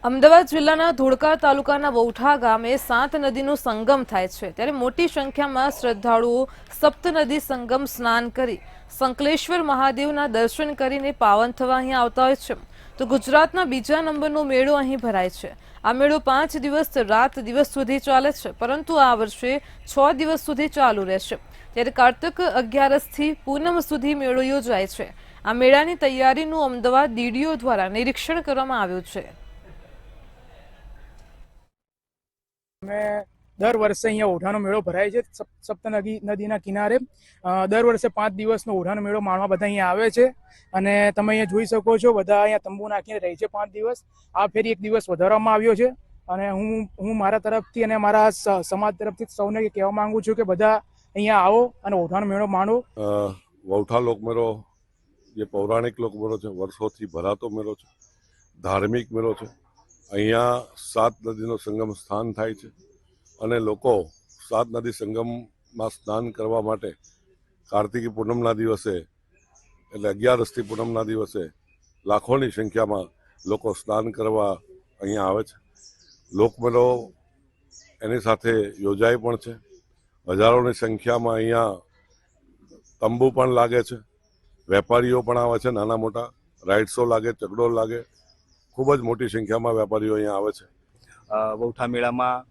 અમદાવાદ જિલ્લાના ધોળકા તાલુકાના વૌઠા ગામે 7 નદીનો સંગમ થાય છે, ત્યારે મોટી સંખ્યામાં શ્રદ્ધાળુઓ સપ્તનદી સંગમ સ્નાન કરી સંકલેશ્વર મહાદેવના દર્શન કરીને પાવન થવા અહીં આવતા હોય છે. તો ગુજરાતના બીજા નંબરનો મેળો અહીં ભરાય છે. આ મેળો 5 દિવસ રાત દિવસ સુધી ચાલે છે, પરંતુ આ વર્ષે 6 દિવસ સુધી ચાલુ રહેશે. ત્યારે કાર્તક 11 થી પૂનમ સુધી મેળો યોજાય છે. આ મેળાની તૈયારીનું અમદાવાદ ડીડીઓ દ્વારા નિરીક્ષણ કરવામાં આવ્યું છે. અમે દર વર્ષે અહીંયા ઓઢાનો મેળો ભરાય છે સપ્તનદીના કિનારે. દર વર્ષે 5 દિવસનો ઓઢાનો મેળો માણવા બધા અહીંયા આવે છે અને તમે અહીંયા જોઈ શકો છો, બધા અહીંયા તંબુ નાખીને રહે છે 5 દિવસ. આ ફેરી 1 દિવસ વધારવામાં આવ્યો છે અને હું મારા તરફથી અને મારા સમાજ તરફથી સૌને કહેવા માંગુ છું કે બધા અહીંયા આવો અને ઓઢાનો મેળો માણો. વૌઠા લોકમેળો જે પૌરાણિક લોકમેળો છે, વર્ષોથી ભરાતો મેળો છે, ધાર્મિક મેળો છે. અહીંયા 7 નદીનો સંગમ સ્થાન થાય છે અને લોકો 7 નદી સંગમમાં સ્નાન કરવા માટે કાર્તિકી પૂનમના દિવસે એટલે 11 થી પૂનમના દિવસે લાખોની સંખ્યામાં લોકો સ્નાન કરવા અહીંયા આવે છે. લોકમેળો એની સાથે યોજાય પણ છે. હજારોની સંખ્યામાં અહીંયા તંબુ પણ લાગે છે, વેપારીઓ પણ આવે છે, નાના મોટા રાઇડ્સો લાગે, ચકડોળ લાગે. ખૂબ જ મોટી સંખ્યામાં વેપારીઓ અહીંયા આવે છે. વૌઠા મેળામાં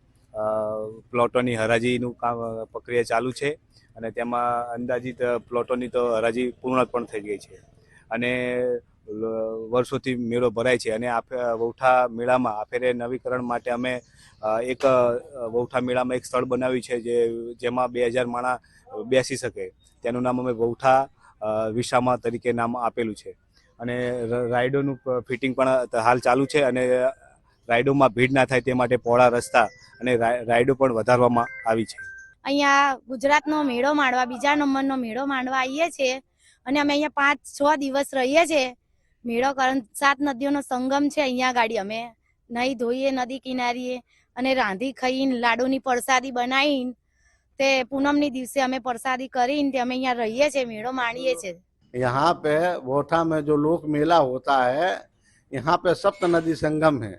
પ્લોટોની હરાજીનું કામ પ્રક્રિયા ચાલુ છે અને તેમાં અંદાજિત પ્લોટોની તો હરાજી પૂર્ણ પણ થઈ ગઈ છે અને વર્ષોથી મેળો ભરાય છે. અને વૌઠા મેળામાં આ ફેરે નવીકરણ માટે અમે એક વૌઠા મેળામાં એક સ્થળ બનાવ્યું છે જેમાં 2000 માણસ બેસી શકે. તેનું નામ અમે વૌઠા વિસામા તરીકે નામ આપેલું છે અને રાઇડોનું ફિટિંગ પણ હાલ ચાલુ છે અને રાઇડોમાં ભીડ ના થાય તે માટે પહોળા રસ્તા અને રાઇડો પણ વધારવામાં આવી છે. અહીંયા ગુજરાતનો મેળો માણવા, બીજા નંબરનો મેળો માણવા આવીએ છીએ અને અમે અહીંયા 5-6 દિવસ રહીએ છીએ. મેળો 7 નદીઓનો સંગમ છે. અહીંયા ગાડી અમે નહીં ધોઈએ નદી કિનારીએ અને રાંધી ખાઈને લાડુની પ્રસાદી બનાવીને તે પૂનમની દિવસે અમે પ્રસાદી કરીને તે અમે અહીંયા રહીએ છીએ, મેળો માણીએ છીએ. यहाँ पे वोठा में जो लोक मेला होता है, यहाँ पे सप्त नदी संगम है.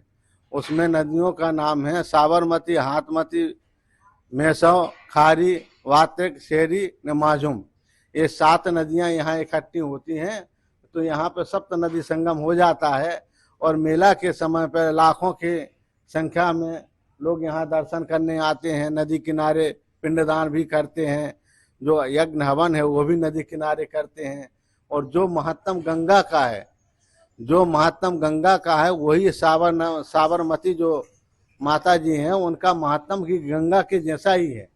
उसमें नदियों का नाम है साबरमती, हाथमती, मेसव, खारी, वातिक, शेरी न माजूम. ये 7 नदियाँ यहाँ इकट्ठी होती हैं तो यहाँ पे सप्त नदी संगम हो जाता है और मेला के समय पर लाखों की संख्या में लोग यहाँ दर्शन करने आते हैं. नदी किनारे पिंडदान भी करते हैं, जो यज्ञ हवन है वो भी नदी किनारे करते हैं. और जो महत्तम गंगा का है वही साबरमती जो माता जी हैं उनका महत्तम की गंगा के जैसा ही है.